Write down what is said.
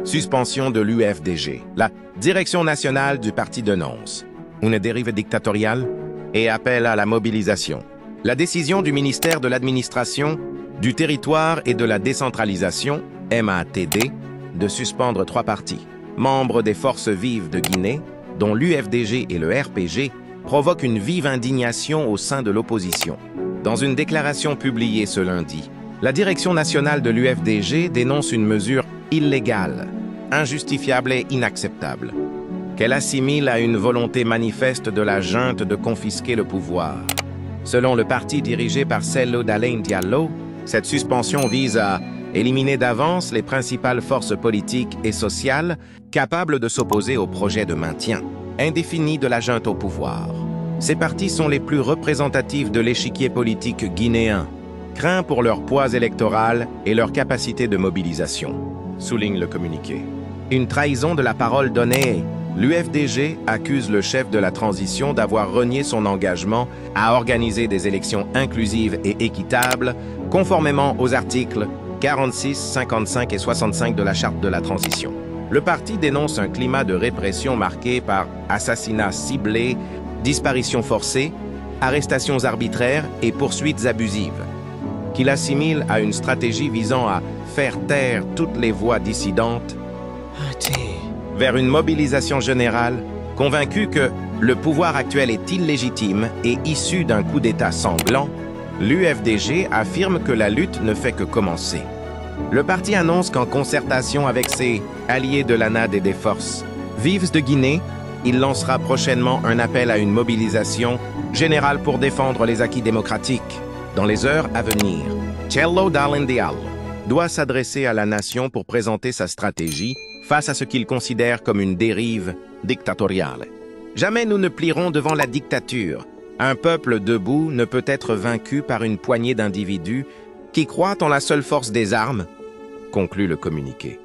Suspension de l'UFDG. La Direction nationale du parti dénonce une dérive dictatoriale et appelle à la mobilisation. La décision du ministère de l'Administration, du Territoire et de la Décentralisation, MATD, de suspendre 3 partis, membres des Forces vives de Guinée, dont l'UFDG et le RPG, provoque une vive indignation au sein de l'opposition. Dans une déclaration publiée ce lundi, la Direction nationale de l'UFDG dénonce une mesure illégale, injustifiable et inacceptable, qu'elle assimile à une volonté manifeste de la junte de confisquer le pouvoir. Selon le parti dirigé par Cellou Dalein Diallo, cette suspension vise à éliminer d'avance les principales forces politiques et sociales capables de s'opposer au projet de maintien indéfini de la junte au pouvoir. Ces partis sont les plus représentatifs de l'échiquier politique guinéen, craints pour leur poids électoral et leur capacité de mobilisation, souligne le communiqué. Une trahison de la parole donnée. L'UFDG accuse le chef de la transition d'avoir renié son engagement à organiser des élections inclusives et équitables, conformément aux articles 46, 55 et 65 de la Charte de la transition. Le parti dénonce un climat de répression marqué par assassinats ciblés, disparitions forcées, arrestations arbitraires et poursuites abusives, qu'il assimile à une stratégie visant à faire taire toutes les voix dissidentes vers une mobilisation générale, convaincu que le pouvoir actuel est illégitime et issu d'un coup d'État sanglant. L'UFDG affirme que la lutte ne fait que commencer. Le parti annonce qu'en concertation avec ses alliés de l'ANAD et des forces vives de Guinée, il lancera prochainement un appel à une mobilisation générale pour défendre les acquis démocratiques. Dans les heures à venir, Cellou Dalein Diallo doit s'adresser à la nation pour présenter sa stratégie face à ce qu'il considère comme une dérive dictatoriale. Jamais nous ne plierons devant la dictature. Un peuple debout ne peut être vaincu par une poignée d'individus qui croient en la seule force des armes, conclut le communiqué.